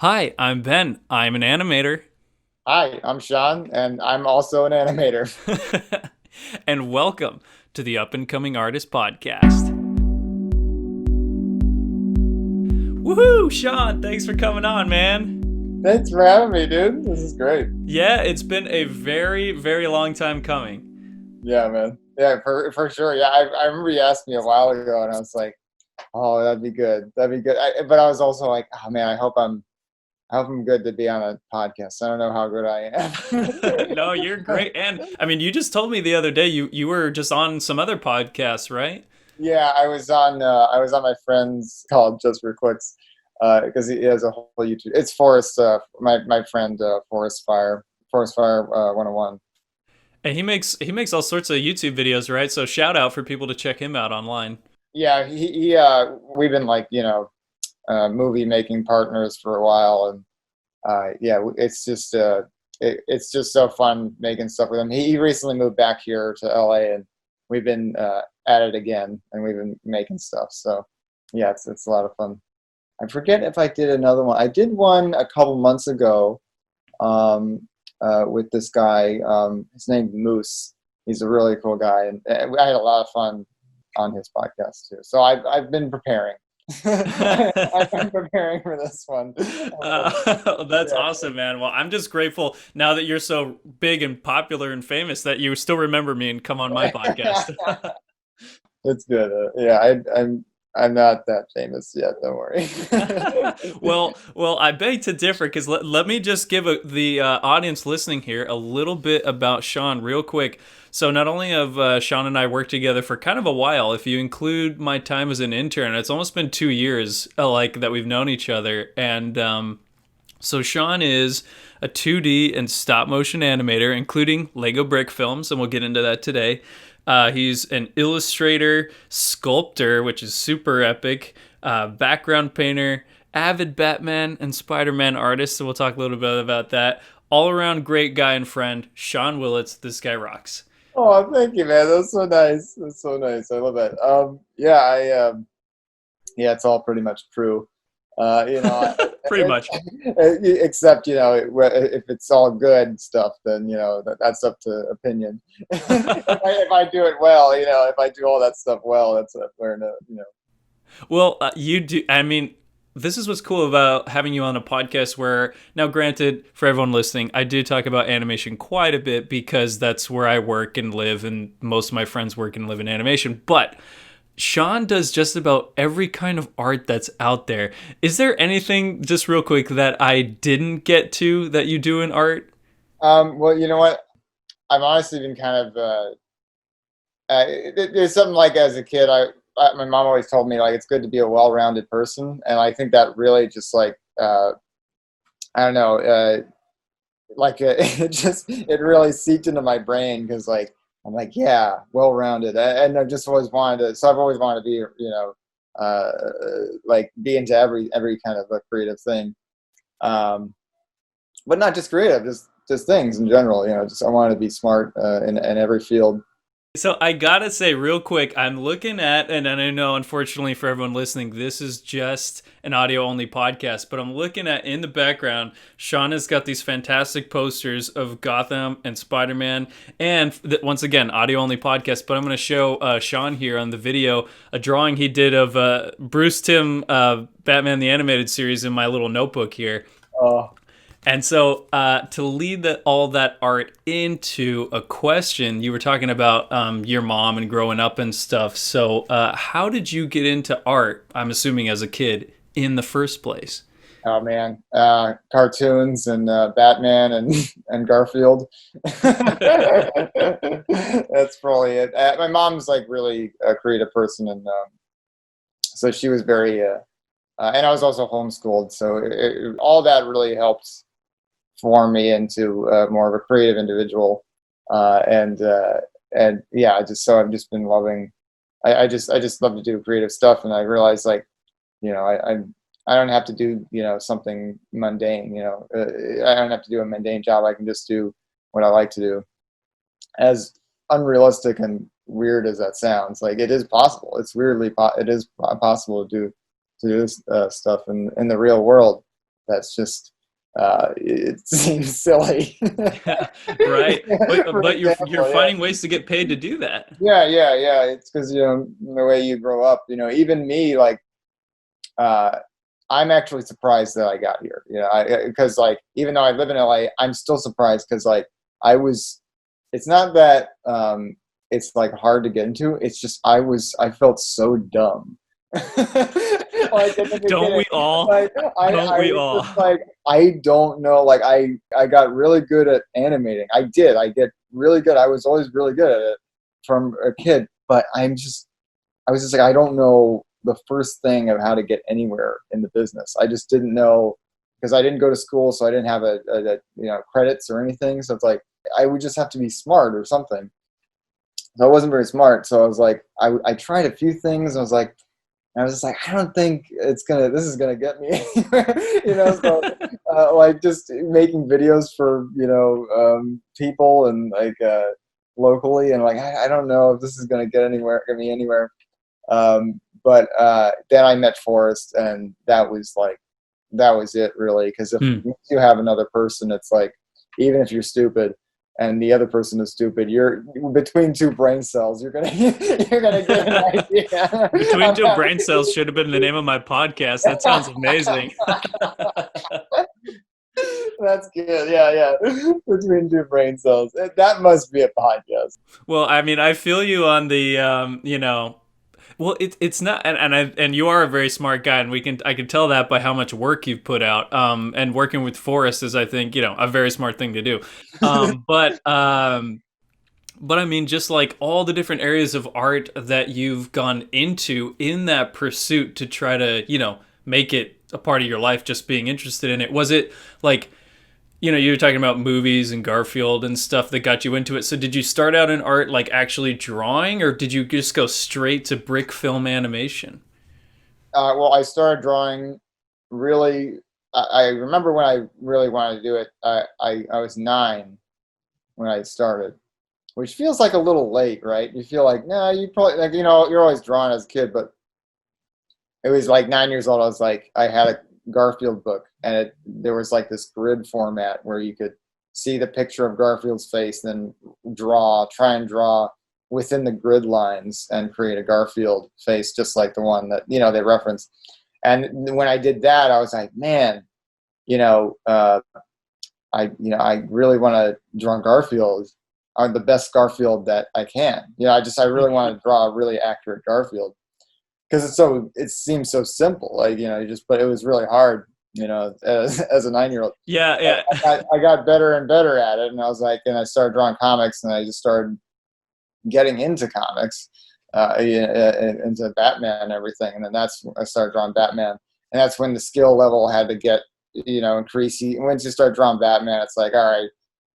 Hi, I'm Ben. I'm an animator. Hi, I'm Sean, and I'm also an animator. And welcome to the Up and Coming Artist Podcast. Woohoo, Sean, thanks for coming on, man. Thanks for having me, dude. This is great. Yeah, it's been a very, very long time coming. Yeah, man. Yeah, for sure. Yeah, I remember you asked me a while ago, and I was like, "Oh, that'd be good. That'd be good." But I was also like, "Oh man, I hope I'm good to be on a podcast. I don't know how good I No, you're am." great. And I mean, you just told me the other day you were just on some other podcasts, right? Yeah, I was on my friend's called Just for Clicks, because he has a whole YouTube. It's Forest, my friend, Forest Fire 101. And he makes all sorts of YouTube videos, right? So shout out for people to check him out online. Yeah, we've been like, movie making partners for a while, and yeah, it's just so fun making stuff with him. He recently moved back here to LA, and we've been at it again, and we've been making stuff. So yeah, it's a lot of fun. I forget if I did another one. I did one a couple months ago, with this guy. His name's Moose. He's a really cool guy, and I had a lot of fun on his podcast too. So I've been preparing. I've been preparing for this one. That's Yeah, awesome, man. Well, I'm just grateful now that you're so big and popular and famous that you still remember me and come on my podcast. it's good. I'm not that famous yet. Don't worry. Well, I beg to differ because let me just give the audience listening here a little bit about Sean real quick. So not only have Sean and I worked together for kind of a while, if you include my time as an intern, it's almost been 2 years like that we've known each other. And so Sean is a 2D and stop motion animator, including Lego brick films, and we'll get into that today. He's an illustrator, sculptor, which is super epic, background painter, avid Batman and Spider-Man artist. So we'll talk a little bit about that. All around great guy and friend, Sean Willets. This guy rocks. Oh, thank you, man. That's so nice. That's so nice. I love that. Yeah, yeah, it's all pretty much true. You know, Pretty much. except if it's all good stuff, then that's up to opinion. If I do it well, if I do all that stuff well, that's where to. Well, you do. I mean, this is what's cool about having you on a podcast where, now, granted, for everyone listening, I do talk about animation quite a bit because that's where I work and live, and most of my friends work and live in animation. But Sean does just about every kind of art that's out there. Is there anything, just real quick, that I didn't get to that you do in art? Well, you know what? I've honestly been kind of there's something like as a kid, my mom always told me like it's good to be a well-rounded person, and I think that really just like I don't know, like it really seeped into my brain because like I'm like yeah, well-rounded, and I've just always wanted to. So I've always wanted to be uh, like be into every kind of a creative thing, um, but not just creative, just things in general. Just I wanted to be smart in every field. So I gotta say, real quick, I'm looking at, and I know, unfortunately, for everyone listening, this is just an audio-only podcast. But I'm looking at in the background, Sean has got these fantastic posters of Gotham and Spider-Man, and once again, audio-only podcast. But I'm going to show Sean here on the video a drawing he did of Bruce Timm, Batman the Animated Series, in my little notebook here. Oh, And so, to lead all that art into a question, you were talking about your mom and growing up and stuff. So, how did you get into art? I'm assuming as a kid in the first place. oh man, cartoons and Batman and and Garfield. That's probably it. My mom's like really a creative person, and so she was very. And I was also homeschooled, so all that really helped form me into more of a creative individual. And yeah, I've just been loving. I just love to do creative stuff, and I realized like I don't have to do something mundane. I don't have to do a mundane job. I can just do what I like to do. As unrealistic and weird as that sounds, like it is possible. It is possible to do this stuff in the real world. that's just it seems silly. Yeah, right. But For you're example, yeah. finding ways to get paid to do that. Yeah. It's because the way you grow up. Even me, like uh, I'm actually surprised that I got here. Because like even though I live in LA, I'm still surprised because like I was. It's not that it's like hard to get into. It's just I felt so dumb. Like in the Don't beginning, we all? like Don't I we was all? just like I don't know. Like I got really good at animating. I did. I get really good. I was always really good at it from a kid. But I was just like I don't know the first thing of how to get anywhere in the business. I just didn't know because I didn't go to school, so I didn't have a credits or anything. So it's like I would just have to be smart or something. So I wasn't very smart. So I was like, I tried a few things. And I was just like, I don't think this is gonna get me anywhere. So like just making videos for people and like locally, and like I don't know if this is gonna get me anywhere. But then I met Forrest, and that was it really. Because if Hmm. you have another person, it's like even if you're stupid and the other person is stupid, you're between two brain cells. You're gonna you're gonna get an idea Between of two how brain cells should have been the name of my podcast. That sounds amazing. That's good. Yeah. Between two brain cells. That must be a podcast. Well, I mean, I feel you on the, well, it's not, and you are a very smart guy, and I can tell that by how much work you've put out. And working with Forrest is, I think, a very smart thing to do. Um, but, um, but I mean, just like all the different areas of art that you've gone into in that pursuit to try to, make it a part of your life, just being interested in it. Was it like, you were talking about movies and Garfield and stuff that got you into it. So did you start out in art like actually drawing, or did you just go straight to brick film animation? Well, I started drawing really. I remember when I really wanted to do it. I was 9 when I started, which feels like a little late, right? You feel like, nah, you probably like you're always drawing as a kid, but it was like 9 years old. I was like, I had a Garfield book, and there was like this grid format where you could see the picture of Garfield's face, then try and draw within the grid lines and create a Garfield face, just like the one that they reference. And when I did that, I was like, man, you know, uh, I really want to draw Garfield, or the best Garfield that I can. I really want to draw a really accurate Garfield because it seems so simple, like but it was really hard, as a 9-year-old. Yeah, But yeah. I got better and better at it, and I was like, and I started drawing comics, and I just started getting into comics, into Batman and everything, and then that's when I started drawing Batman, and that's when the skill level had to get increase. Once you start drawing Batman, it's like, all right,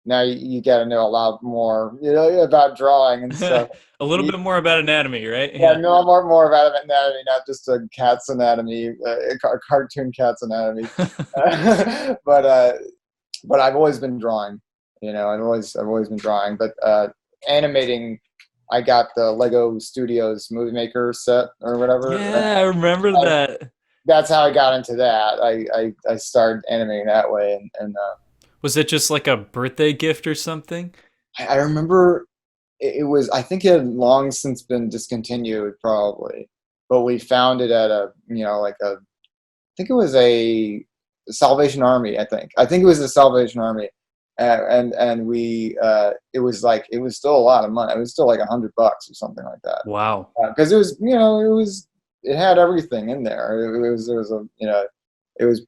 now you got to know a lot more, about drawing and stuff. A little You, bit more about anatomy, right? yeah, Yeah. know more about anatomy, not just a cat's anatomy, a cartoon cat's anatomy. But I've always been drawing. I've always been drawing. But animating, I got the Lego Studios Movie Maker set or whatever. Yeah, I remember I, that. that's how I got into that. I started animating that way, and Was it just like a birthday gift or something? I remember it was. I think it had long since been discontinued, probably. But we found it at I think it was a Salvation Army. I think it was the Salvation Army, and we it was still a lot of money. It was still like $100 or something like that, Wow. because it had everything in there. There was it was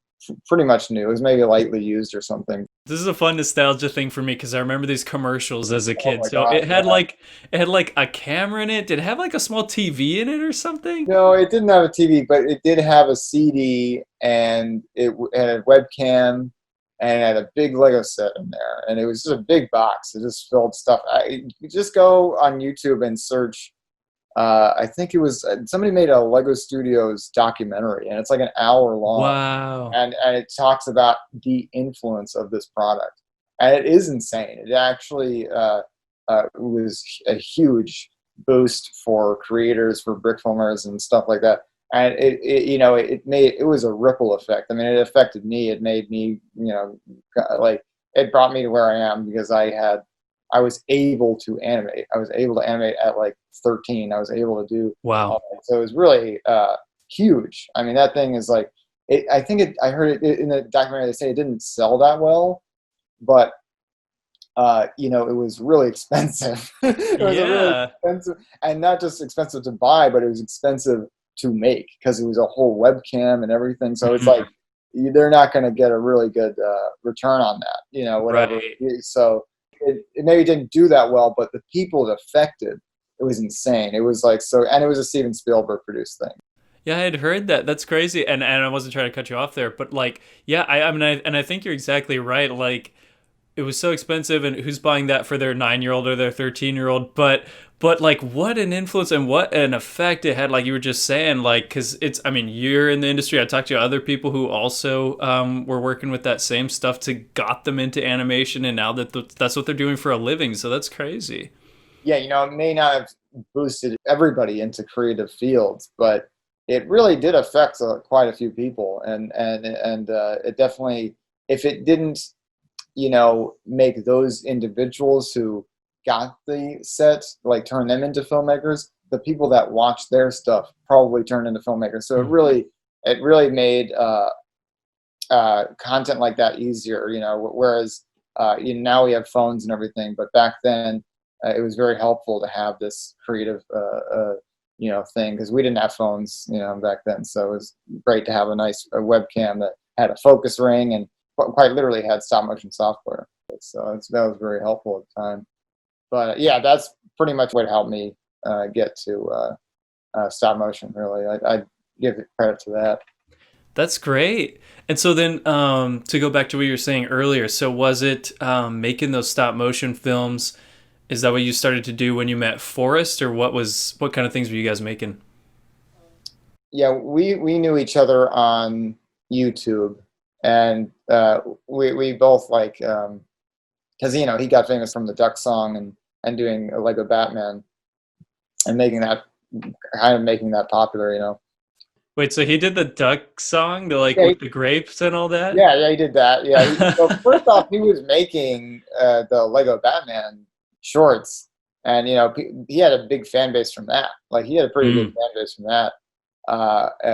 pretty much new. It was maybe lightly used or something. This is a fun nostalgia thing for me because I remember these commercials as a Oh kid. my So god! Yeah. it had like a camera in it. Did it have like a small TV in it or something? No, it didn't have a TV, but it did have a CD, and it had a webcam, and it had a big Lego set in there, and it was just a big box. It just filled stuff. You just go on YouTube and search. I think it was somebody made a Lego Studios documentary, and it's like an hour long, Wow. and it talks about the influence of this product, and it is insane. It actually was a huge boost for creators, for brick filmers, and stuff like that. and it was a ripple effect. I mean, it affected me. It made me, like, it brought me to where I am because I was able to animate. I was able to animate at like 13. I was able to do Wow. all that. So it was really huge. I mean, that thing is like, I heard it in the documentary. They say it didn't sell that well, but it was really expensive. It was a really Yeah. expensive, and not just expensive to buy, but it was expensive to make because it was a whole webcam and everything. So it's like Mhm. they're not going to get a really good return on that, whatever. Right. So it maybe didn't do that well, but the people it affected, it was insane. It was like so, and it was a Steven Spielberg produced thing. Yeah, I had heard that. That's crazy. And I wasn't trying to cut you off there, but like, yeah, I mean, I think you're exactly right. Like, it was so expensive, and who's buying that for their 9-year-old or their 13-year-old? But like, what an influence and what an effect it had. Like you were just saying, like, because it's, I mean, you're in the industry. I talked to other people who also were working with that same stuff to got them into animation, and now that's what they're doing for a living. So that's crazy. Yeah, it may not have boosted everybody into creative fields, but it really did affect quite a few people, and it definitely, if it didn't, make those individuals who got the set, like turn them into filmmakers, the people that watched their stuff probably turned into filmmakers. So Mm. it really made content like that easier, whereas now we have phones and everything, but back then it was very helpful to have this creative thing because we didn't have phones back then. So it was great to have a webcam that had a focus ring and quite literally had stop motion software. So that was very helpful at the time. But yeah, that's pretty much what helped me get to stop motion. Really, I give credit to that. That's great. And so then, to go back to what you were saying earlier, so was it making those stop motion films? Is that what you started to do when you met Forrest, or what kind of things were you guys making? Yeah, we knew each other on YouTube, and we both like because he got famous from the Duck Song and doing a Lego Batman and making that popular. Wait, so he did the duck song, the like Yeah, with the grapes and all that? yeah, he did that. Yeah, so first off, he was making the Lego Batman shorts, and he had a big fan base from that. Like he had a pretty big Mm. fan base from that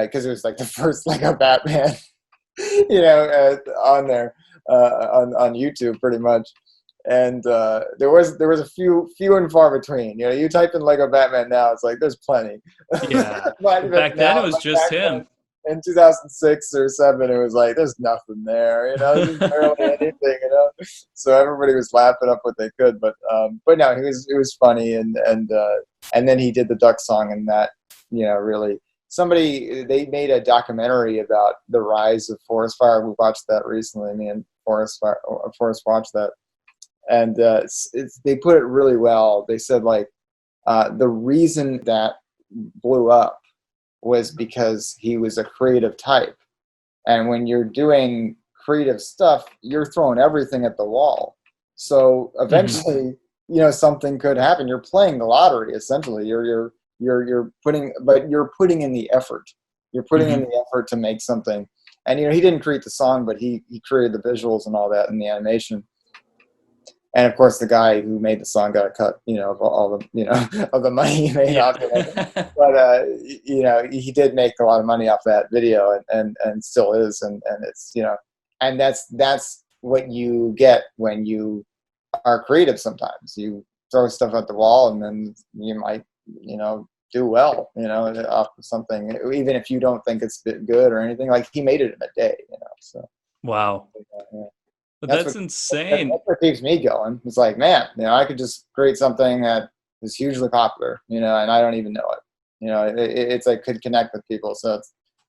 because it was like the first Lego Batman, on there on YouTube, pretty much. And there was a few and far between. You type in Lego Batman now, it's like there's plenty. Yeah. But Well, back then it now, was but just back then him. in 2006 or 7, it was like there's nothing there. There's barely anything. So everybody was laughing up what they could. But no, it was funny, and then he did the Duck Song, and that really they made a documentary about the rise of forest fire. We watched that recently. Me and Forrest watched that, and they put it really well. They said like the reason that blew up was because he was a creative type, and when you're doing creative stuff, you're throwing everything at the wall. So Hmm. eventually, something could happen. You're playing the lottery essentially. You're putting in the effort. You're putting in Hmm. the effort to make something. And he didn't create the song, but he created the visuals and all that and the animation. And of course, the guy who made the song got a cut, of all the, of the money he made Yeah. off of it. But he did make a lot of money off that video, and still is, and it's and that's what you get when you are creative. Sometimes you throw stuff at the wall, and then you might, do well, off of something, even if you don't think it's good or anything. Like he made it in a day, so. Wow. Yeah. That's That's what that's insane. what keeps me going. It's like, man, I could just create something that is hugely popular, and I don't even know it. It's like could connect with people. So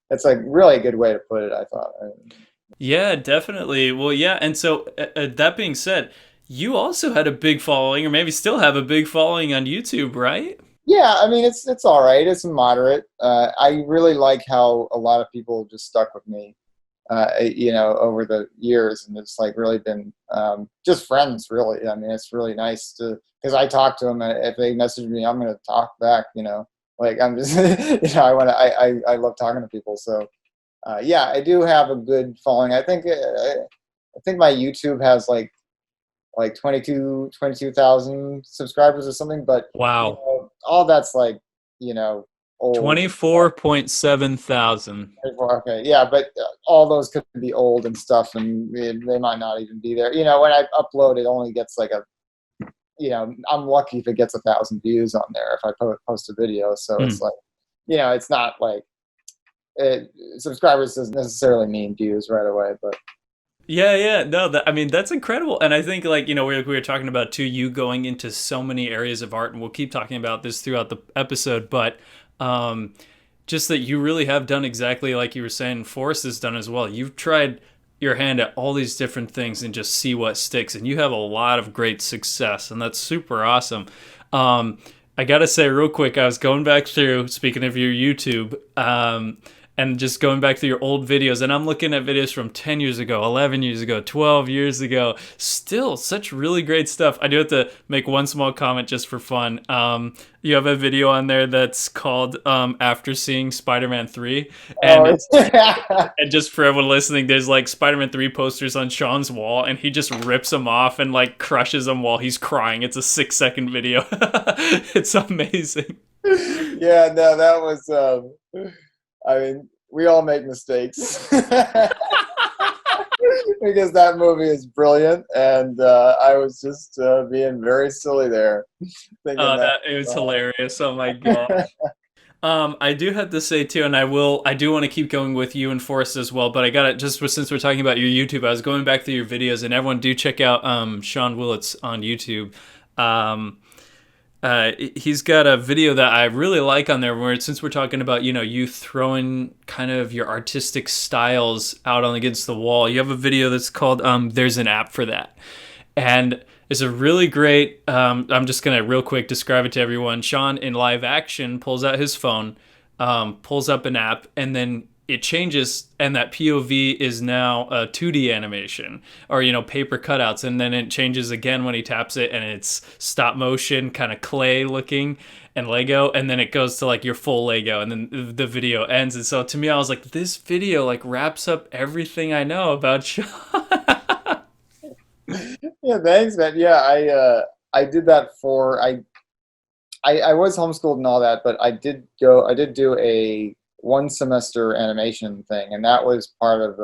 it's like really a good way to put it, I thought. Yeah, definitely. Well, yeah. And so, that being said, you also had a big following, or maybe still have a big following on YouTube, right? Yeah, I mean it's all right. It's moderate. I really like how a lot of people just stuck with me, over the years, and it's like really been just friends. Really, I mean, it's really nice to because I talk to them. If they message me, I'm going to talk back. Like I'm just, I want to, I love talking to people. So yeah, I do have a good following. I think my YouTube has like 22,000 subscribers or something. But Wow. all that's like you know old. 24.7 thousand. Okay, yeah, but all those could be old and stuff, and they might not even be there. When I upload, it only gets like I'm lucky if it gets 1,000 views on there if I post a video. So it's Hmm. like, it's not like subscribers doesn't necessarily mean views right away, but Yeah, yeah, no, I mean that's incredible, and I think like we were talking about too, you going into so many areas of art, and we'll keep talking about this throughout the episode, but um, just that you really have done exactly like you were saying, Forrest has done as well. You've tried your hand at all these different things and just see what sticks, and you have a lot of great success, and that's super awesome. Um, I gotta say real quick, I was going back through, speaking of your YouTube, and just going back through your old videos, and I'm looking at videos from 10 years ago, 11 years ago, 12 years ago. Still such really great stuff. I do have to make one small comment just for fun. You have a video on there that's called After Seeing Spider-Man 3, oh, and it's and just for everyone listening, there's like Spider-Man 3 posters on Sean's wall, and he just rips them off and like crushes them while he's crying. It's a 6-second video. It's amazing. yeah, no, that was. I mean, we all make mistakes because that movie is brilliant, and I was just being very silly there, thinking Oh, that. that it was hilarious. Oh my god. I do have to say too, and I do want to keep going with you and Forrest as well, but I got it just since we're talking about your YouTube. I was going back through your videos, and everyone do check out Sean Willets on YouTube. Um, he's got a video that I really like on there where since we're talking about you throwing kind of your artistic styles out on against the wall, you have a video that's called "There's an App for That," and it's a really great. I'm just gonna real quick describe it to everyone. Sean in live action pulls out his phone, pulls up an app, and then it changes, and that POV is now a 2D animation or paper cutouts, and then it changes again when he taps it, and it's stop motion, kind of clay looking and Lego, and then it goes to like your full Lego, and then the video ends. And so to me, I was like, this video like wraps up everything I know about Sean. Yeah, thanks, man. Yeah, I did that for I was homeschooled and all that, but I did do a 1 semester animation thing, and that was part of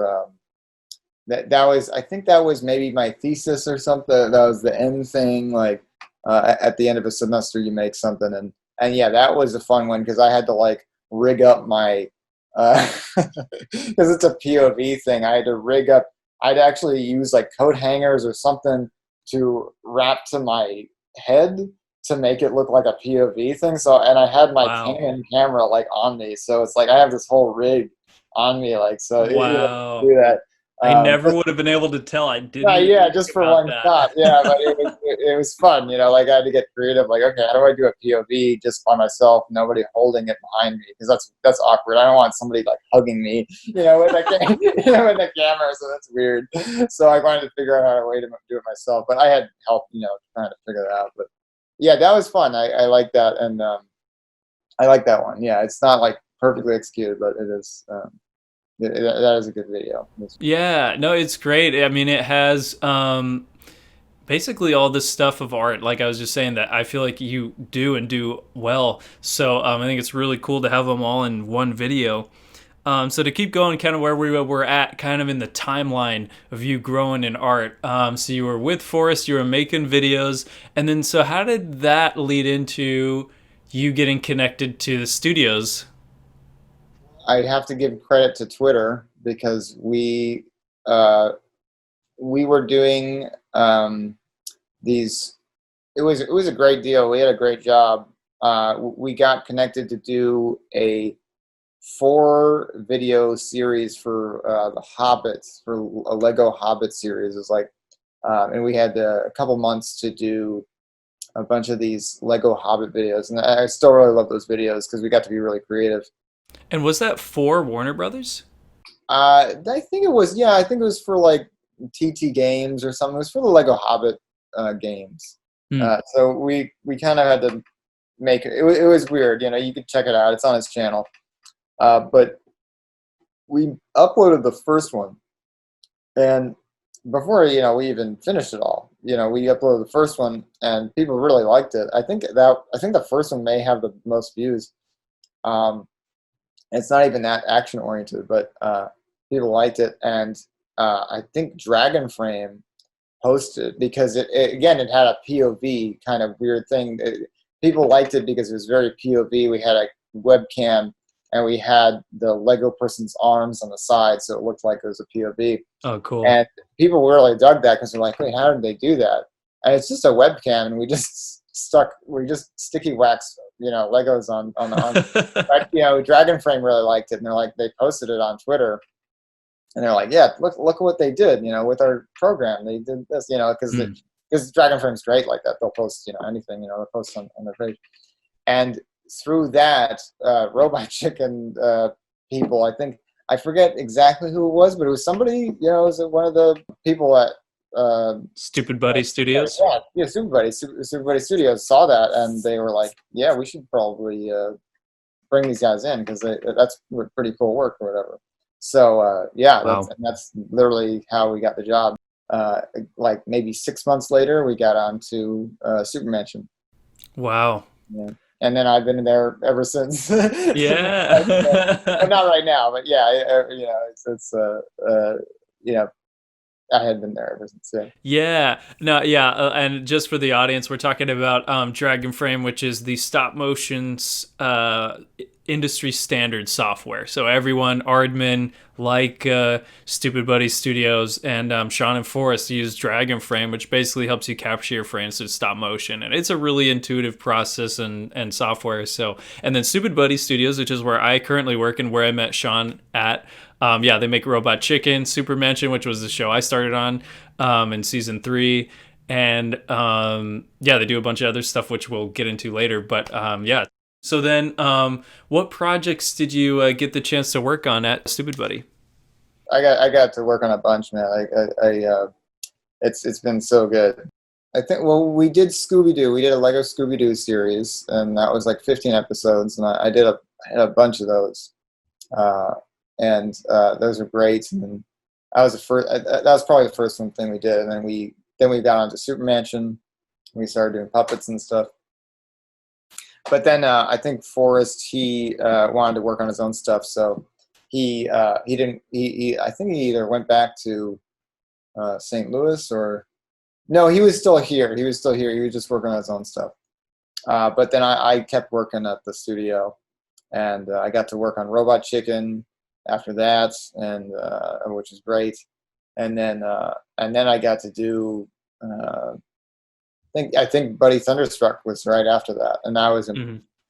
that was I think that was maybe my thesis or something. That was the end thing, like at the end of a semester you make something, and yeah, that was a fun one because I had to like rig up my because it's a POV thing. I had to rig up. I'd actually use like coat hangers or something to wrap to my head to make it look like a POV thing. So, and I had my Wow. Canon camera like on me, so it's like I have this whole rig on me, like so. Wow. Do that. I never Just, would have been able to tell. I didn't yeah, even yeah, think just for about one shot, that. yeah. But it was fun, Like I had to get creative. Like, okay, how do I do a POV just by myself, nobody holding it behind me? Because that's awkward. I don't want somebody like hugging me, with with the camera. So that's weird. So I wanted to figure out how to way to do it myself. But I had help, trying to figure it out. But yeah, that was fun. I like that, and I like that one. Yeah, it's not like perfectly executed, but it is. That is a good video. Yeah, no, it's great. I mean, it has basically all this stuff of art. Like I was just saying that I feel like you do and do well. So I think it's really cool to have them all in one video. So to keep going, kind of where we were at, kind of in the timeline of you growing in art. So you were with Forrest, you were making videos, and then so how did that lead into you getting connected to the studios? I'd have to give credit to Twitter because uh, we were doing these. It was a great deal. We had a great job. We got connected to do a 4 video series for the Hobbits, for a Lego Hobbit series. It was like, and we had a couple months to do a bunch of these Lego Hobbit videos, and I still really love those videos because we got to be really creative. And was that for Warner Brothers? I think it was, yeah, I think it was for like TT Games or something. It was for the Lego Hobbit games. Hmm. So we kind of had to make it. It was weird. You know, you could check it out. It's on his channel. But we uploaded the first one, and before we even finished it all, we uploaded the first one, and people really liked it. I think the first one may have the most views. It's not even that action oriented, but people liked it, and I think Dragon Frame posted because again it had a POV kind of weird thing. People liked it because it was very POV. We had a webcam and we had the Lego person's arms on the side, so it looked like it was a POV. Oh, cool. And people really dug that because they're like, "Wait, how did they do that?" And it's just a webcam, and we just sticky wax, Legos on the arms. But Dragon Frame really liked it, and they posted it on Twitter. And they're like, yeah, look at what they did, with our program. They did this, because Dragon Frame's great like that. They'll post, anything, they'll post on their page. And through that, Robot Chicken people, I forget exactly who it was, but it was somebody, it was one of the people at Stupid Buddy Studios. Yeah, Super Buddy Studios saw that, and they were like, yeah, we should probably bring these guys in because that's pretty cool work or whatever. So wow. That's literally how we got the job. Like maybe 6 months later, we got on to Super Mansion. Wow. Yeah. And then I've been there ever since. Yeah. But not right now, but yeah, I had been there ever since. Yeah. No, yeah. And just for the audience, we're talking about Dragon Frame, which is the stop motion's industry standard software. So everyone, Aardman, like Stupid Buddy Studios, and Sean and Forrest use Dragon Frame, which basically helps you capture your frames with stop motion. And it's a really intuitive process and software. So, and then Stupid Buddy Studios, which is where I currently work and where I met Sean at. They make Robot Chicken, Super Mansion, which was the show I started on in season 3. And they do a bunch of other stuff, which we'll get into later. But So then what projects did you get the chance to work on at Stupid Buddy? I got to work on a bunch, man. It's been so good. I think, well, we did Scooby-Doo. We did a Lego Scooby-Doo series, and that was like 15 episodes, and I did a bunch of those. And those are great. And that was probably the first thing we did. And then we got onto Super Mansion. We started doing puppets and stuff. But then I think Forrest, he wanted to work on his own stuff, so he didn't. I think he either went back to St. Louis or no, he was still here. He was just working on his own stuff. But then I kept working at the studio, and I got to work on Robot Chicken after that, and which is great. And then I got to do I think Buddy Thunderstruck was right after that, and that was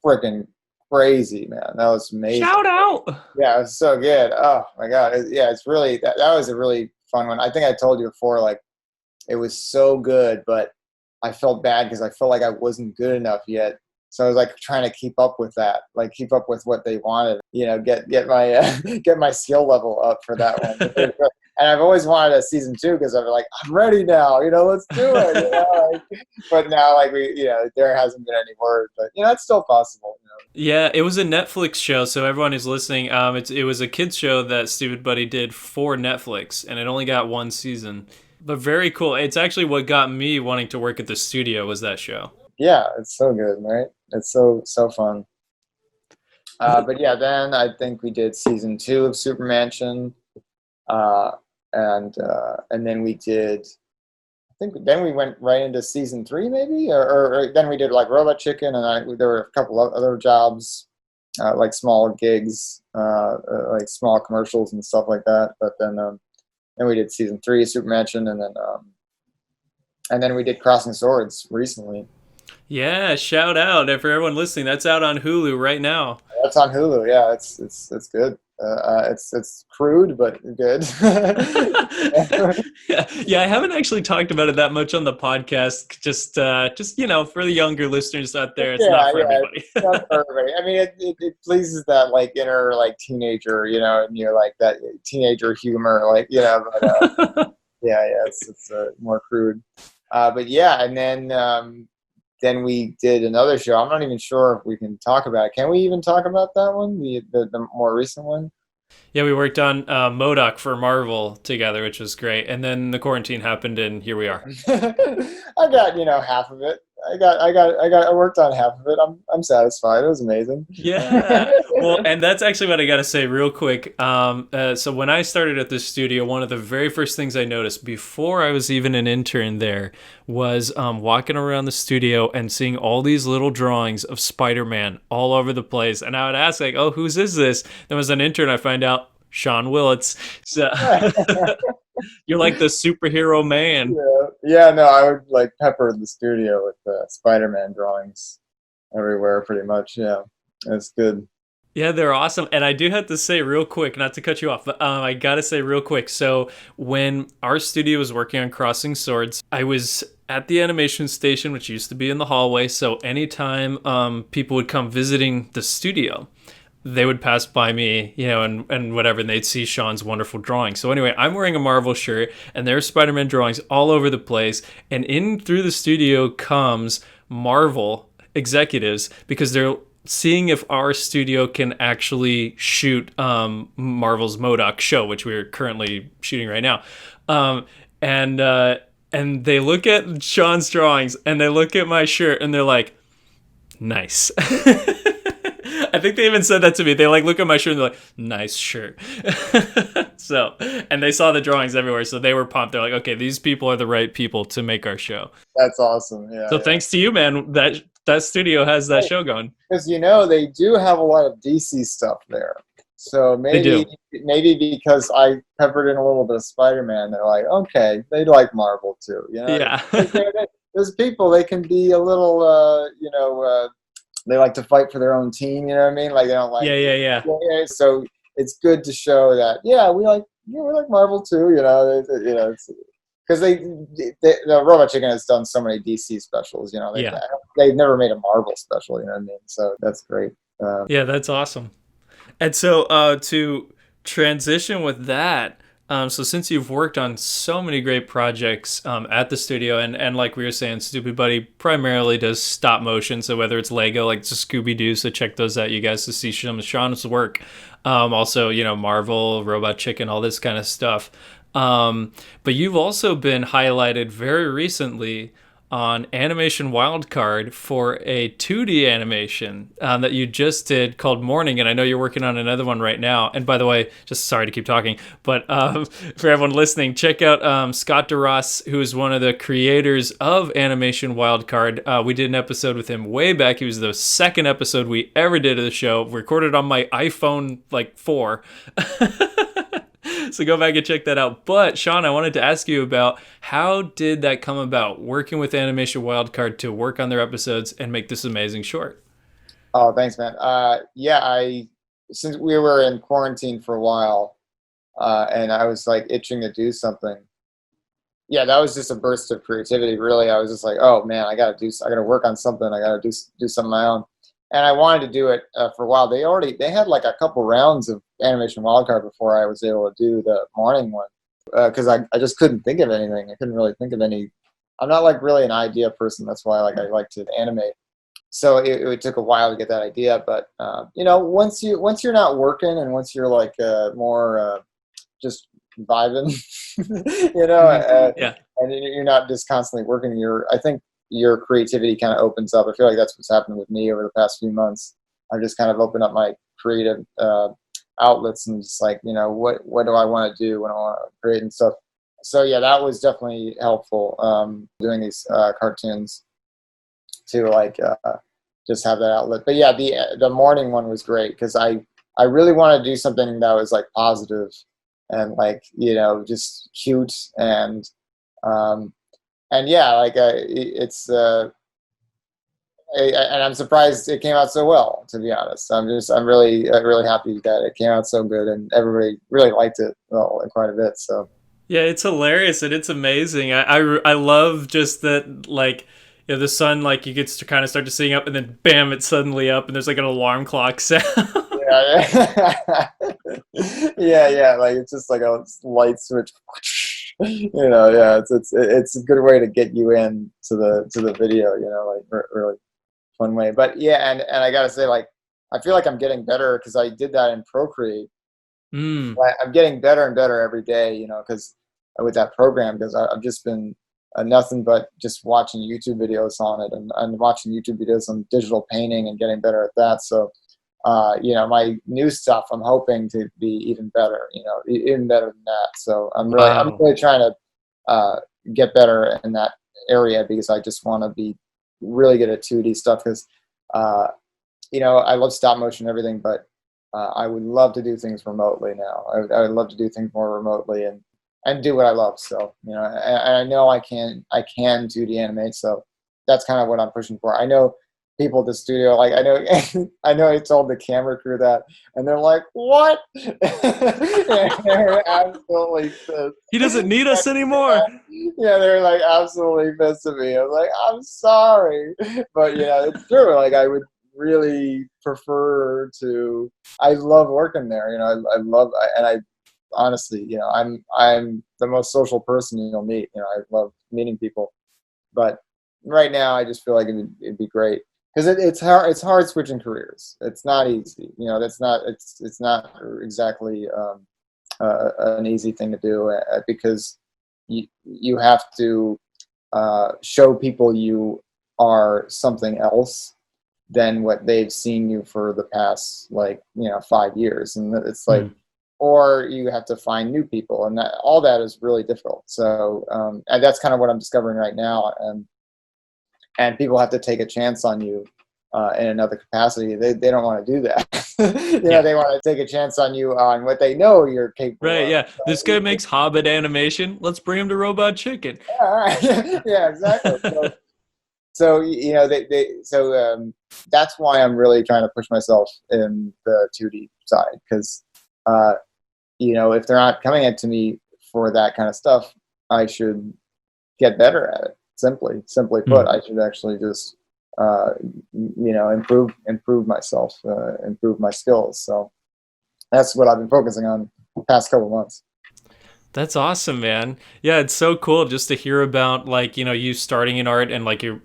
freaking crazy, man. That was amazing. Shout out! Yeah, it was so good. Oh my god, it's really that was a really fun one. I think I told you before, like it was so good, but I felt bad because I felt like I wasn't good enough yet. So I was like trying to keep up with that, like keep up with what they wanted, get my get my skill level up for that one. And I've always wanted a season 2 because I'm like, I'm ready now, let's do it. But now, like there hasn't been any word, but it's still possible. Yeah, it was a Netflix show, so everyone who's listening, it was a kids show that Stupid Buddy did for Netflix, and it only got 1 season. But very cool. It's actually what got me wanting to work at the studio was that show. Yeah, it's so good, right? It's so fun. But yeah, then I think we did season 2 of Super Mansion. And then we did, I think then we went right into season 3 maybe, or then we did like Robot Chicken, and there were a couple of other jobs, like small gigs, like small commercials and stuff like that. But then we did season 3 of Super Mansion, and then we did Crossing Swords recently. Yeah, shout out for everyone listening. That's out on Hulu right now. That's on Hulu. Yeah, it's good. It's crude but good. Yeah, I haven't actually talked about it that much on the podcast. Just for the younger listeners out there, it's not for everybody. It's not for everybody. I mean, it pleases that like inner like teenager, and you're like that teenager humor, like but yeah, it's more crude. But yeah, and then then we did another show. I'm not even sure if we can talk about it. Can we even talk about that one, the more recent one? Yeah, we worked on Modoc for Marvel together, which was great. And then the quarantine happened, and here we are. I got, half of it. I worked on half of it. I'm satisfied. It was amazing. Yeah. Well, and that's actually what I got to say real quick. So when I started at this studio, one of the very first things I noticed before I was even an intern there was walking around the studio and seeing all these little drawings of Spider-Man all over the place. And I would ask like, "Oh, whose is this?" Then as an intern, I find out Sean Willets. So you're like the superhero man. Yeah, yeah. No, I would like pepper the studio with Spider-Man drawings everywhere, pretty much. Yeah, it's good. Yeah, they're awesome. And I do have to say real quick, not to cut you off, but I got to say real quick. So when our studio was working on Crossing Swords, I was at the animation station, which used to be in the hallway. So anytime people would come visiting the studio, they would pass by me, and whatever, and they'd see Sean's wonderful drawings. So anyway, I'm wearing a Marvel shirt, and there's Spider-Man drawings all over the place. And in through the studio comes Marvel executives because they're seeing if our studio can actually shoot Marvel's MODOK show, which we're currently shooting right now. Um, and they look at Sean's drawings and they look at my shirt and they're like, nice. I think they even said that to me. They like look at my shirt and they're like, nice shirt. So, and they saw the drawings everywhere, so they were pumped. They're like, okay, these people are the right people to make our show. That's awesome. Yeah, So yeah. thanks to you, man. That studio has that show going. Because they do have a lot of DC stuff there. So They do. maybe because I peppered in a little bit of Spider-Man, they're like, okay, they like Marvel too. Yeah. There's people, they can be a little, they like to fight for their own team. You know what I mean? Like they don't like. Yeah, yeah, yeah. Yeah, so it's good to show that. Yeah, we like Marvel too. Because the Robot Chicken has done so many DC specials. Yeah. They've never made a Marvel special. You know what I mean? So that's great. Yeah, that's awesome. And so to transition with that, so since you've worked on so many great projects at the studio, and like we were saying, Stupid Buddy primarily does stop motion. So whether it's Lego, like Scooby Doo, so check those out, you guys, to see some of Sean's work. Also, Marvel, Robot Chicken, all this kind of stuff. But you've also been highlighted very recently on Animation Wildcard for a 2D animation that you just did called Morning, and I know you're working on another one right now. And by the way, just sorry to keep talking, but for everyone listening, check out Scott DeRoss, who is one of the creators of Animation Wildcard. We did an episode with him way back. He was the second episode we ever did of the show, recorded on my iPhone 4. So go back and check that out. But Sean, I wanted to ask you about how did that come about, working with Animation Wildcard to work on their episodes and make this amazing short? Oh, thanks, man. Yeah, since we were in quarantine for a while, and I was like itching to do something. Yeah, that was just a burst of creativity. Really, I was just like, oh man, I gotta work on something. I gotta do something of my own. And I wanted to do it for a while. They had like a couple rounds of Animation Wildcard before I was able to do the morning one, because I just couldn't think of anything. I couldn't really think of any. I'm not like really an idea person. That's why I like to animate. So it took a while to get that idea. But once you're not working and once you're like more just vibing, Yeah. and you're not just constantly working. I think your creativity kind of opens up. I feel like that's what's happened with me over the past few months. I've just kind of opened up my creative outlets and just like, what do I want to do when I want to create and stuff. So yeah, that was definitely helpful, doing these cartoons to like just have that outlet. But yeah, the morning one was great because I really want to do something that was like positive and like, just cute and yeah, like it's and I'm surprised it came out so well. To be honest, I'm really happy that it came out so good, and everybody really liked it quite a bit. So Yeah, it's hilarious and it's amazing. I love just that, like, the sun, like, you get to kind of start to sing up and then bam, it's suddenly up and there's like an alarm clock sound. yeah, yeah, like it's just like a light switch. Yeah, it's a good way to get you in to the video, like really fun way. But yeah, and I gotta say, like, I feel like I'm getting better because I did that in Procreate. Mm. I'm getting better and better every day, because with that program, because I've just been nothing but just watching YouTube videos on it, and watching YouTube videos on digital painting and getting better at that. So, my new stuff, I'm hoping to be even better, even better than that. So I'm Wow. really trying to get better in that area because I just want to be really good at 2D stuff because, I love stop motion and everything, but I would love to do things remotely now. I would love to do things more remotely and do what I love. So, and I know I can 2D animate. So that's kind of what I'm pushing for. I know people at the studio, like I know, I know I told the camera crew that, and they're like, "What?" They're absolutely He doesn't need us pissed. anymore. Yeah, they're like absolutely pissed at me. I was like, I'm sorry, but it's true. Like I would really prefer to. I love working there. I love, and I honestly, I'm the most social person you'll meet. I love meeting people, but right now I just feel like it'd be great because it's hard. It's hard switching careers. It's not easy. That's not. It's not exactly an easy thing to do because you have to show people you are something else than what they've seen you for the past 5 years, and it's like, Mm. or you have to find new people, and all that is really difficult. So and that's kind of what I'm discovering right now, and people have to take a chance on you in another capacity. They don't want to do that. Yeah. They want to take a chance on you on what they know you're capable Right. of. Yeah. This guy makes Hobbit animation. Let's bring him to Robot Chicken. Yeah, all right. Yeah, exactly. So that's why I'm really trying to push myself in the 2D side because uh, if they're not coming at to me for that kind of stuff, I should get better at it. Simply put, Mm. I should actually just uh, improve myself, improve my skills. So that's what I've been focusing on the past couple months. That's awesome, man. Yeah, it's so cool just to hear about like, you starting in art and like your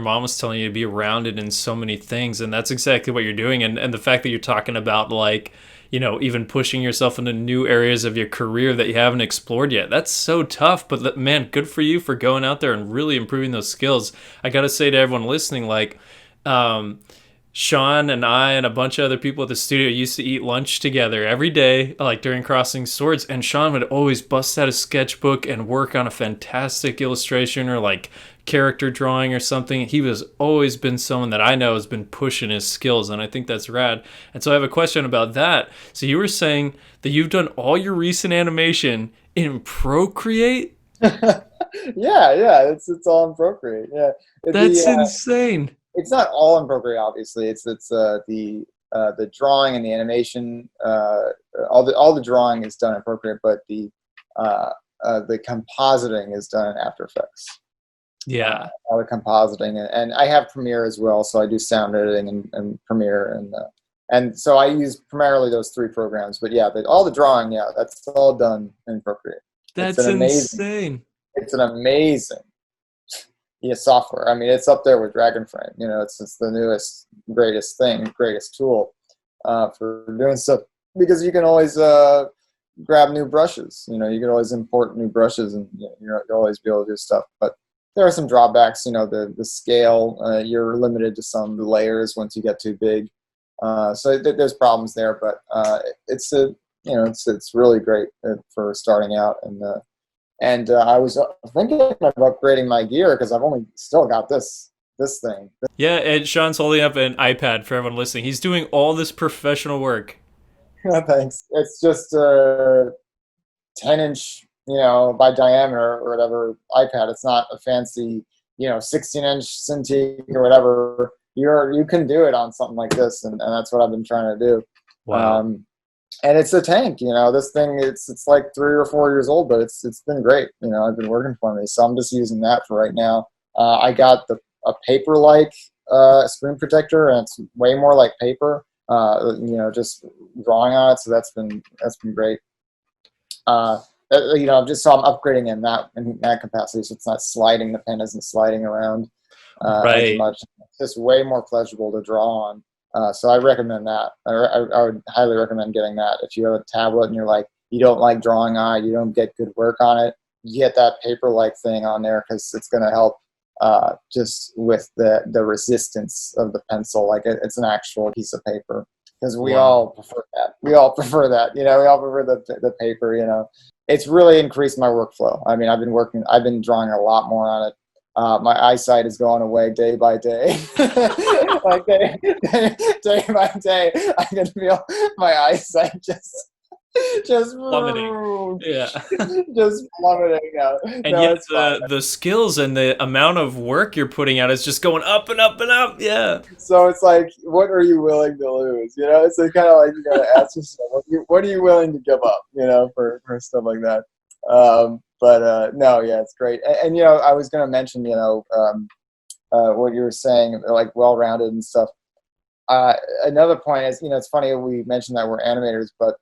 mom was telling you to be around it in so many things and that's exactly what you're doing and the fact that you're talking about like, even pushing yourself into new areas of your career that you haven't explored yet. That's so tough, but man, good for you for going out there and really improving those skills. I got to say to everyone listening like um Sean and I and a bunch of other people at the studio used to eat lunch together every day, like during Crossing Swords. And Sean would always bust out a sketchbook and work on a fantastic illustration or like character drawing or something. He was always been someone that I know has been pushing his skills, and I think that's rad. And so I have a question about that. So you were saying that you've done all your recent animation in Procreate? Yeah. It's all in Procreate. Yeah, That's the insane. it's not all in Procreate, obviously. It's the drawing and the animation. All the drawing is done in Procreate, but the compositing is done in After Effects. Yeah. All the compositing, and I have Premiere as well, so I do sound editing and Premiere, and so I use primarily those three programs. But yeah, all the drawing, yeah, that's all done in Procreate. It's That's an amazing, insane. it's an amazing software. I mean, it's up there with Dragonframe. It's the newest, greatest thing, greatest tool for doing stuff because you can always grab new brushes. You can always import new brushes, and you'll always be able to do stuff. But there are some drawbacks. The scale. You're limited to some layers once you get too big. So there's problems there, but it's a it's really great for starting out and I was thinking of upgrading my gear because I've only still got this thing. Yeah, and Sean's holding up an iPad for everyone listening. He's doing all this professional work. Thanks. It's just a 10-inch, by diameter or whatever iPad. It's not a fancy, 16-inch Cintiq or whatever. You can do it on something like this, and that's what I've been trying to do. Wow. And it's a tank. This thing it's like 3 or 4 years old, but it's been great. I've been working for me, so I'm just using that for right now. I got a paper like screen protector, and it's way more like paper. Just drawing on it, so that's been great. I'm just so I'm upgrading in that capacity, so it's not sliding. The pen isn't sliding around as Right. much. It's just way more pleasurable to draw on. So I recommend that. I would highly recommend getting that. If you have a tablet and you're like, you don't like drawing on it, you don't get good work on it, get that paper-like thing on there, because it's going to help just with the resistance of the pencil. Like it's an actual piece of paper, because we Wow. all prefer that. We all prefer that. We all prefer the paper. It's really increased my workflow. I mean, I've been drawing a lot more on it. My eyesight is going away day by day. Like day by day, I can feel my eyesight just Plummeting. Yeah. just plummeting out. And No, yet it's fine. the skills and the amount of work you're putting out is just going up and up and up. Yeah. So it's like, what are you willing to lose? It's kind of like you got to ask yourself, what are you willing to give up? For stuff like that. But no, yeah, it's great. And I was going to mention, what you were saying, like well-rounded and stuff. Another point is, it's funny we mentioned that we're animators, but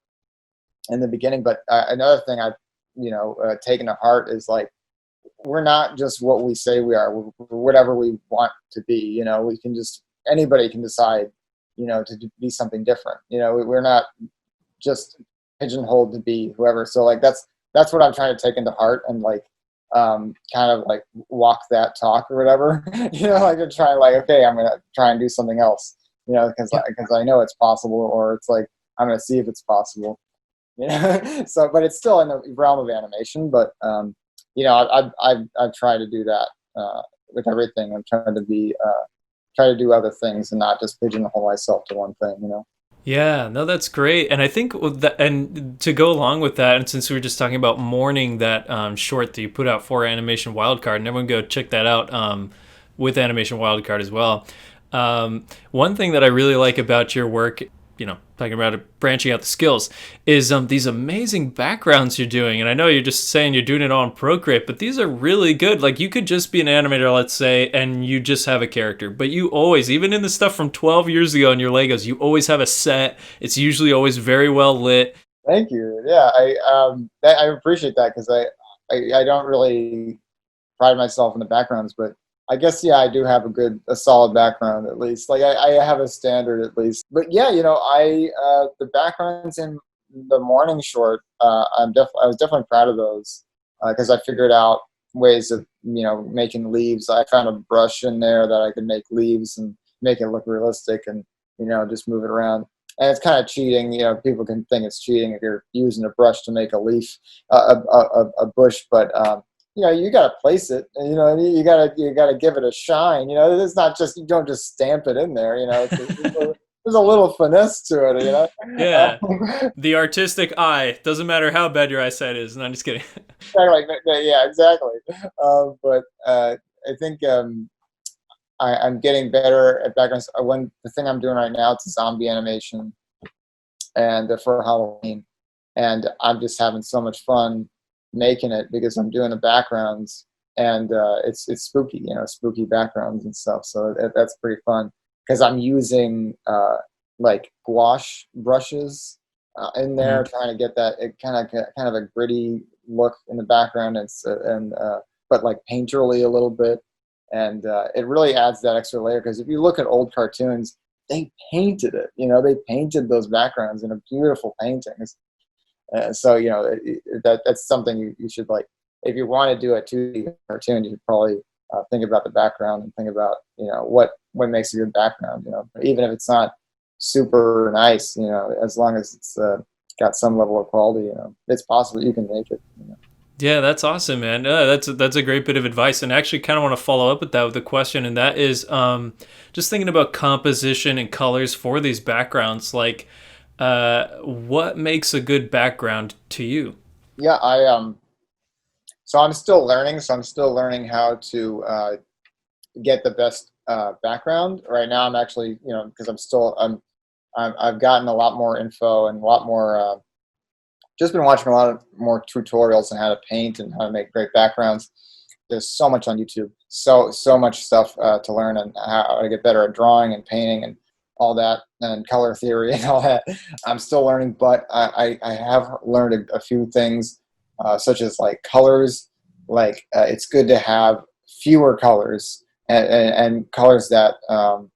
in the beginning. But another thing I've taken to heart is like, we're not just what we say we are. We're whatever we want to be. We can just anybody can decide, to be something different. We're not just pigeonholed to be whoever. So like that's what I'm trying to take into heart, and like kind of like walk that talk or whatever. Like to try like, okay, I'm gonna try and do something else. Because I know it's possible, or it's like I'm gonna see if it's possible. So but it's still in the realm of animation. But I've tried to do that with everything. I'm trying to try to do other things and not just pigeonhole myself to one thing. Yeah, no, that's great. And I think with that, and to go along with that, and since we were just talking about mourning that short that you put out for Animation Wildcard, and everyone go check that out with Animation Wildcard as well. One thing that I really like about your work, talking about it, branching out the skills, is these amazing backgrounds you're doing. And I know you're just saying you're doing it all in Procreate, but these are really good. Like you could just be an animator, let's say, and you just have a character. But you always, even in the stuff from 12 years ago in your Legos, you always have a set. It's usually always very well lit. Thank you. Yeah, I appreciate that, because I don't really pride myself in the backgrounds, but I guess, yeah, I do have a solid background, at least. Like I have a standard, at least. But yeah, the backgrounds in the morning short, I was definitely proud of those, because I figured out ways of making leaves. I found a brush in there that I could make leaves and make it look realistic, and just move it around. And it's kind of cheating. People can think it's cheating if you're using a brush to make a leaf, a bush, but you got to place it, and you got to give it a shine. It's not just, you don't just stamp it in there. There's a little finesse to it. Yeah. The artistic eye. Doesn't matter how bad your eyesight is. No, I'm just kidding. Yeah, exactly. But I think I'm getting better at backgrounds. The thing I'm doing right now, it's a zombie animation, and for Halloween, and I'm just having so much fun making it, because I'm doing the backgrounds, and it's spooky, spooky backgrounds and stuff. So that's pretty fun, because I'm using like gouache brushes in there, Mhm. trying to get that kind of a gritty look in the background, but like painterly a little bit, and it really adds that extra layer. Because if you look at old cartoons, they painted it. They painted those backgrounds in a beautiful paintings. So that's something you should like. If you want to do a 2D cartoon, you should probably think about the background, and think about what makes a good background. Even if it's not super nice, as long as it's got some level of quality, it's possible you can make it. Yeah, that's awesome, man. That's a great bit of advice, and I actually kind of want to follow up with that with a question, and that is just thinking about composition and colors for these backgrounds. Like, what makes a good background to you? Yeah, so I'm still learning. So I'm still learning how to get the best background. Right now, I'm actually, because I've gotten a lot more info and a lot more. Just been watching a lot of more tutorials on how to paint and how to make great backgrounds. There's so much on YouTube, so much stuff to learn, and how to get better at drawing and painting and all that, and color theory and all that. I'm still learning, but I have learned a few things such as like colors. Like it's good to have fewer colors and colors that on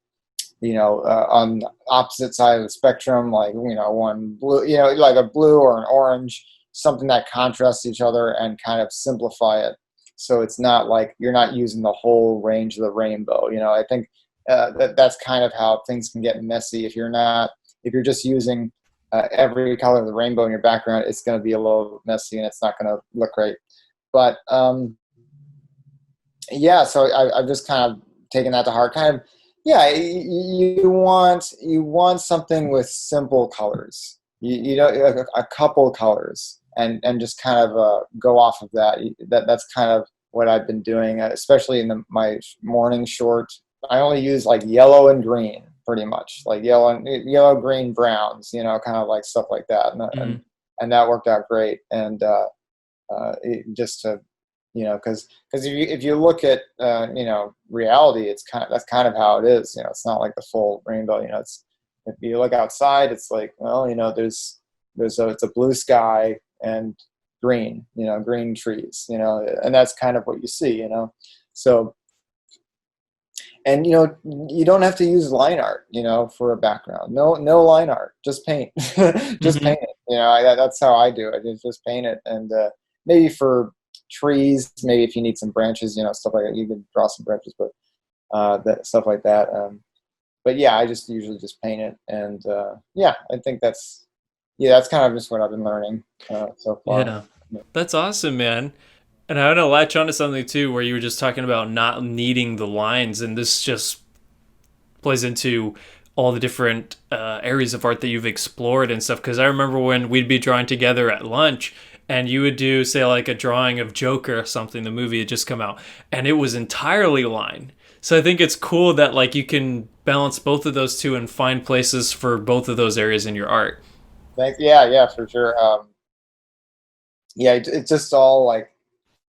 the opposite side of the spectrum, like one blue, like a blue or an orange, something that contrasts each other and kind of simplify it. So it's not like you're not using the whole range of the rainbow. I think that's kind of how things can get messy if you're just using every color of the rainbow in your background. It's going to be a little messy and it's not going to look great. But yeah, so I've just kind of taken that to heart. Kind of, yeah, you want something with simple colors. You know, a couple colors, and just kind of go off of that. That's kind of what I've been doing, especially in my morning short. I only use like yellow and green, pretty much, like yellow, green, browns. Kind of like stuff like that, and that worked out great. And just to because if you look at reality, that's kind of how it is. It's not like the full rainbow. It's, if you look outside, it's like, well, it's a blue sky and green, green trees, and that's kind of what you see. So, and you don't have to use line art for a background. No line art, just paint. Just Mm-hmm. paint it. That's how I do it. It's just paint it. And maybe for trees, maybe if you need some branches, stuff like that, you can draw some branches, but that stuff like that. But yeah, I just usually just paint it. And yeah, I think that's kind of just what I've been learning so far. Yeah, that's awesome, man. And I want to latch onto something too, where you were just talking about not needing the lines, and this just plays into all the different areas of art that you've explored and stuff. Because I remember when we'd be drawing together at lunch, and you would do, say, like a drawing of Joker or something. The movie had just come out, and it was entirely line. So I think it's cool that like you can balance both of those two and find places for both of those areas in your art. Thanks. Yeah, for sure. Yeah, it's just all like,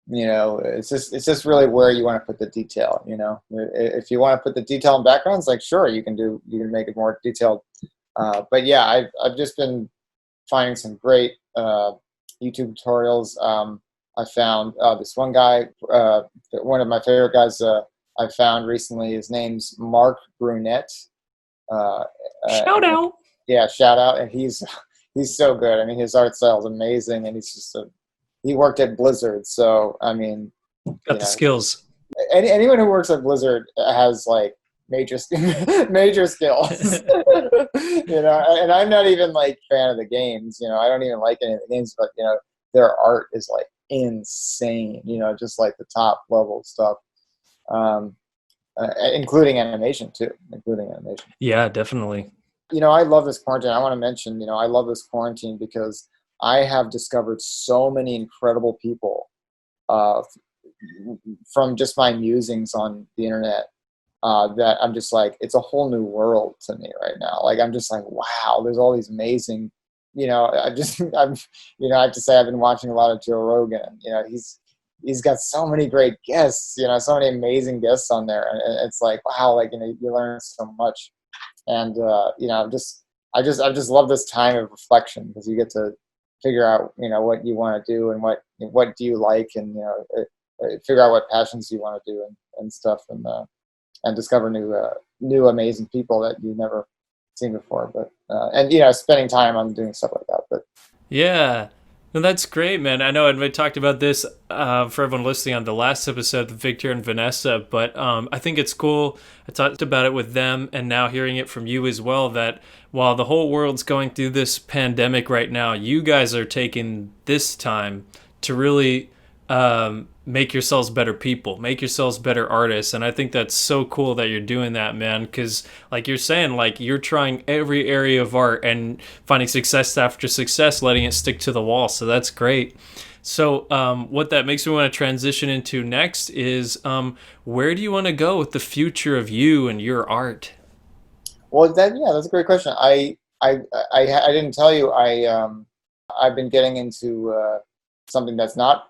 it's just really where you want to put the detail. If you want to put the detail in backgrounds, like, sure, you can make it more detailed. But yeah, I've just been finding some great YouTube tutorials. I found this one guy, one of my favorite guys I found recently. His name's Mark Brunette. Uh, Shout and out. yeah, shout out. And he's so good. I mean, his art style is amazing, and he worked at Blizzard, so I mean, Got the skills. anyone who works at Blizzard has like major major skills. And I'm not even like fan of the games. I don't even like any of the games, but their art is like insane. Just like the top level stuff, um, including animation too, including animation. Yeah, definitely. I love this quarantine. I want to mention, I love this quarantine because I have discovered so many incredible people uh, from just my musings on the internet, that I'm just like, it's a whole new world to me right now. Like, I'm just like, wow, there's all these amazing, I have to say, I've been watching a lot of Joe Rogan. He's got so many great guests, so many amazing guests on there. And it's like, wow, like, you learn so much. And, I just love this time of reflection because you get to figure out, what you want to do and what do you like, and, figure out what passions you want to do, and stuff, and discover new amazing people that you never seen before. But and spending time on doing stuff like that. But Yeah. No, that's great, man. I know I talked about this for everyone listening on the last episode with Victor and Vanessa, but I think it's cool. I talked about it with them, and now hearing it from you as well, that while the whole world's going through this pandemic right now, you guys are taking this time to really make yourselves better people, make yourselves better artists. And I think that's so cool that you're doing that, man, because like you're saying, like you're trying every area of art and finding success after success, letting it stick to the wall. So that's great. So what that makes me want to transition into next is where do you want to go with the future of you and your art? well, that's a great question. I didn't tell you, I've been getting into something that's not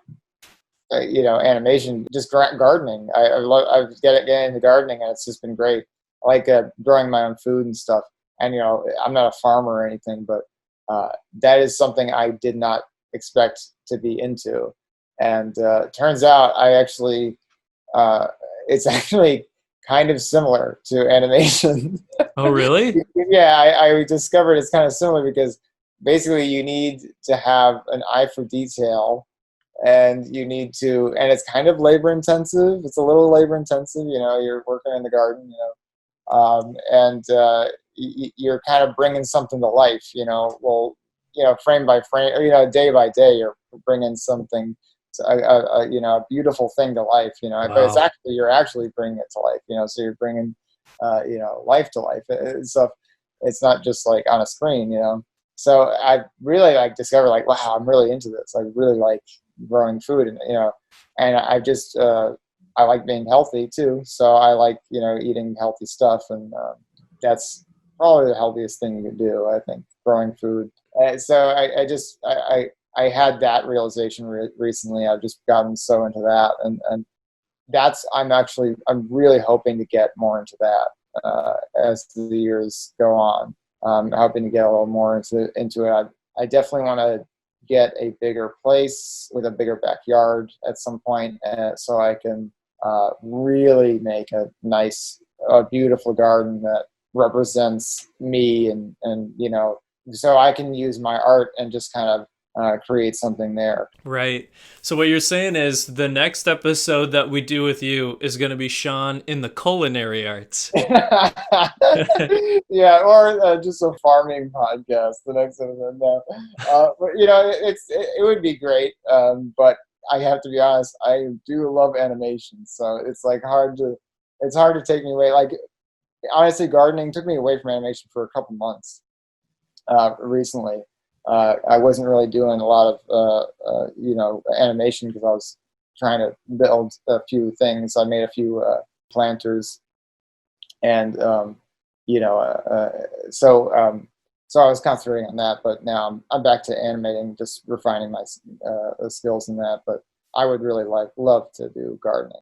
animation, just gardening. I getting into gardening, and it's just been great. I like growing my own food and stuff. And I'm not a farmer or anything, but that is something I did not expect to be into. And turns out I actually uh, it's actually kind of similar to animation. Oh, really? Yeah, I discovered it's kind of similar because basically you need to have an eye for detail, and you need to, and it's kind of labor intensive. It's a little labor intensive, you're working in the garden, and you're kind of bringing something to life, well, frame by frame, or, day by day, you're bringing something, a beautiful thing to life, but it's Wow. actually, you're actually bringing it to life, so you're bringing, life to life. So it's not just like on a screen, So I really like discovered like, wow, I'm really into this. I really like growing food, and and I just I like being healthy too. So I like eating healthy stuff, and that's probably the healthiest thing you can do. I think growing food. So I had that realization recently. I've just gotten so into that, and that's I'm really hoping to get more into that as the years go on. Hoping to get a little more into it. I definitely want to get a bigger place with a bigger backyard at some point, so I can really make a beautiful garden that represents me, and so I can use my art and just kind of create something there. Right. So what you're saying is the next episode that we do with you is going to be Sean in the culinary arts. Yeah, or just a farming podcast. The next episode, no. But it would be great. But I have to be honest, I do love animation, so it's hard to take me away. Like honestly, gardening took me away from animation for a couple months recently. I wasn't really doing a lot of animation because I was trying to build a few things. I made a few planters, and so I was concentrating on that. But now I'm back to animating, just refining my skills in that. But I would really love to do gardening.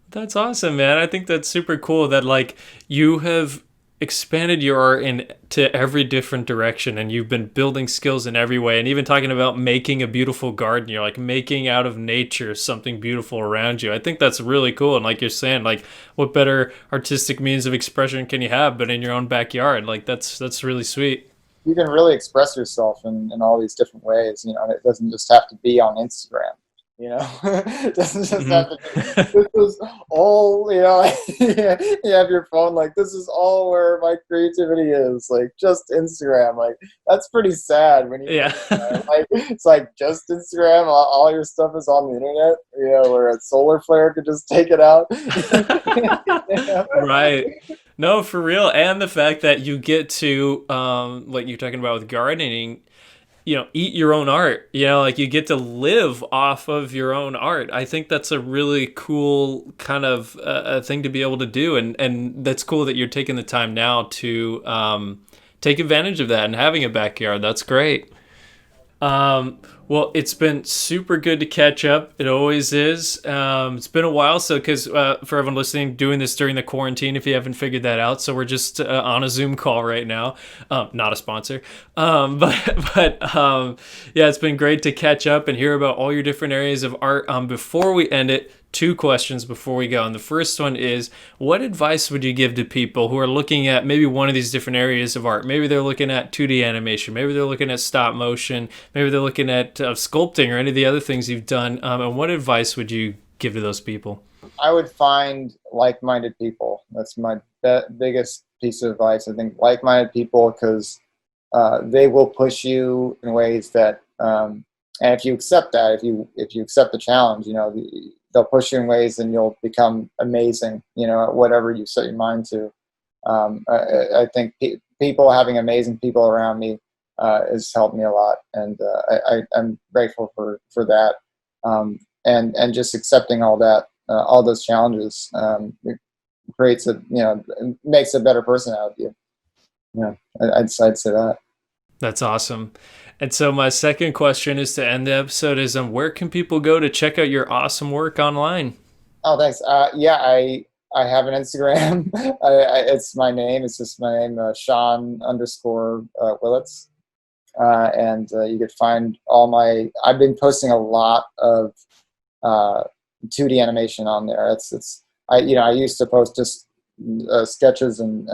That's awesome, man. I think that's super cool that like you have expanded your art into every different direction and you've been building skills in every way and even talking about making a beautiful garden. You're like making out of nature something beautiful around you. I think that's really cool. And like you're saying, like what better artistic means of expression can you have but in your own backyard? Like that's really sweet. You can really express yourself in all these different ways. It doesn't just have to be on Instagram. It doesn't just Hmm. have to be. This is all. You have your phone. Like this is all where my creativity is. Like just Instagram. Like that's pretty sad when you Yeah. think about it. Like it's like just Instagram. All your stuff is on the internet. Where a solar flare could just take it out. Right. No, for real. And the fact that you get to, like you're talking about with gardening, eat your own art. Like you get to live off of your own art. I think that's a really cool kind of thing to be able to do. And that's cool that you're taking the time now to take advantage of that and having a backyard. That's great. Well, it's been super good to catch up. It always is. It's been a while, so because for everyone listening, doing this during the quarantine, if you haven't figured that out, so we're just on a Zoom call right now. Not a sponsor, but yeah, it's been great to catch up and hear about all your different areas of art. Before we end it, two questions before we go. And the first one is, what advice would you give to people who are looking at maybe one of these different areas of art? Maybe they're looking at 2D animation, maybe they're looking at stop motion, maybe they're looking at sculpting or any of the other things you've done. And what advice would you give to those people? I would find like-minded people. That's my biggest piece of advice. I think like-minded people, because they will push you in ways that, and if you accept that, if you accept the challenge, they'll push you in ways, and you'll become amazing. At whatever you set your mind to. I think people having amazing people around me has helped me a lot, and I'm grateful for that. And just accepting all that, all those challenges, it creates makes a better person out of you. Yeah, I'd say that. That's awesome. And so my second question is to end the episode is where can people go to check out your awesome work online? Oh, thanks. Yeah, I have an Instagram. It's my name. It's just my name, Sean underscore Willets. and you could find all my. I've been posting a lot of 2D animation on there. I used to post just sketches and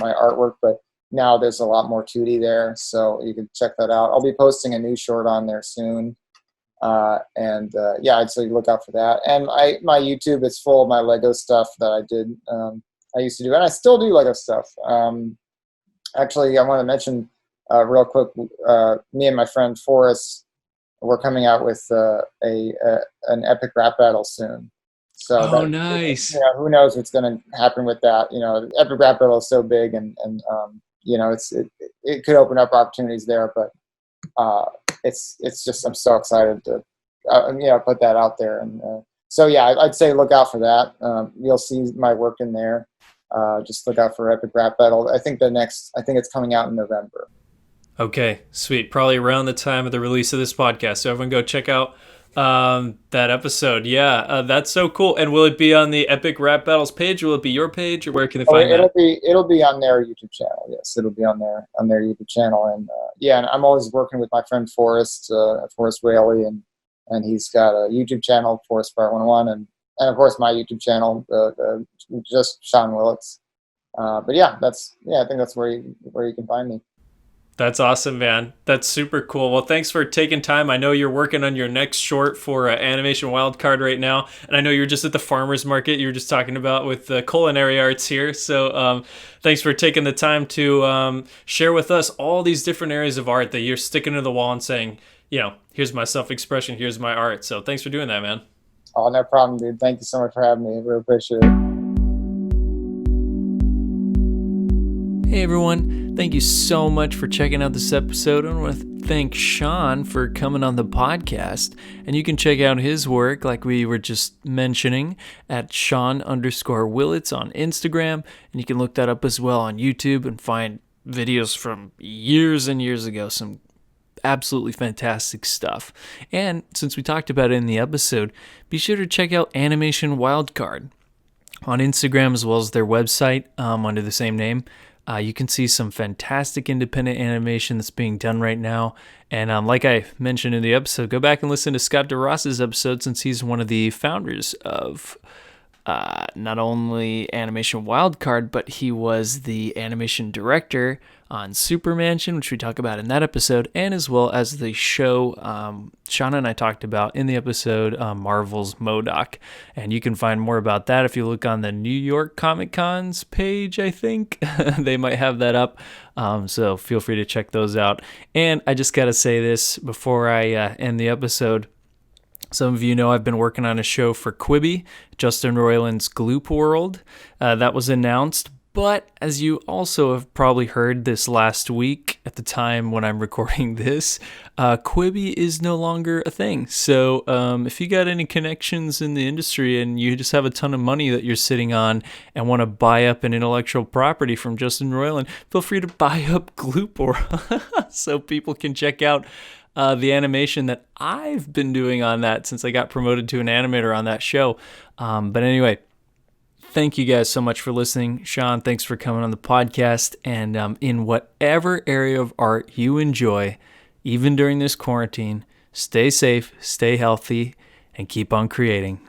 my artwork, but now there's a lot more 2D there, so you can check that out. I'll be posting a new short on there soon. I'd say look out for that. And my YouTube is full of my Lego stuff that I did. I used to do, and I still do Lego stuff. Actually, I want to mention real quick. Me and my friend Forrest, we're coming out with an epic rap battle soon. So Oh, that, nice. who knows what's going to happen with that? Epic rap battle is so big, and it could open up opportunities there, but. It's just I'm so excited to put that out there, and I'd say look out for that. You'll see my work in there. Just look out for Epic Rap Battle. I think it's coming out in November. Okay, sweet. Probably around the time of the release of this podcast. So everyone go check out that episode. Yeah, that's so cool. And will it be on the Epic Rap Battles page? Will it be your page, or where can they find that? It'll be on their YouTube channel. Yes, it'll be on their YouTube channel. And and I'm always working with my friend Forrest Whaley, and he's got a YouTube channel, Forrest Part 101, and of course my YouTube channel, just Sean Willets. I think that's where you can find me. That's awesome, man. That's super cool. Well, thanks for taking time. I know you're working on your next short for Animation Wildcard right now, and I know you're just at the farmer's market you were just talking about with culinary arts here. So thanks for taking the time to share with us all these different areas of art that you're sticking to the wall and saying, here's my self-expression, here's my art. So thanks for doing that, man. Oh, no problem, dude. Thank you so much for having me. I really appreciate it. Hey everyone, thank you so much for checking out this episode. I want to thank Sean for coming on the podcast, and you can check out his work like we were just mentioning at Sean_Willets on Instagram, and you can look that up as well on YouTube and find videos from years and years ago, some absolutely fantastic stuff. And since we talked about it in the episode, be sure to check out Animation Wildcard on Instagram as well as their website under the same name. You can see some fantastic independent animation that's being done right now. And like I mentioned in the episode, go back and listen to Scott DeRoss's episode, since he's one of the founders of not only Animation Wildcard, but he was the animation director on Super Mansion, which we talk about in that episode, and as well as the show Shauna and I talked about in the episode Marvel's MODOK. And you can find more about that if you look on the New York Comic Con's page, I think. They might have that up. So feel free to check those out. And I just got to say this before I end the episode. Some of you know I've been working on a show for Quibi, Justin Roiland's Gloop World. That was announced, but as you also have probably heard this last week at the time when I'm recording this, Quibi is no longer a thing. So if you got any connections in the industry and you just have a ton of money that you're sitting on and want to buy up an intellectual property from Justin Roiland, feel free to buy up Gloop World so people can check out the animation that I've been doing on that since I got promoted to an animator on that show. But anyway, thank you guys so much for listening. Sean, thanks for coming on the podcast. And in whatever area of art you enjoy, even during this quarantine, stay safe, stay healthy, and keep on creating.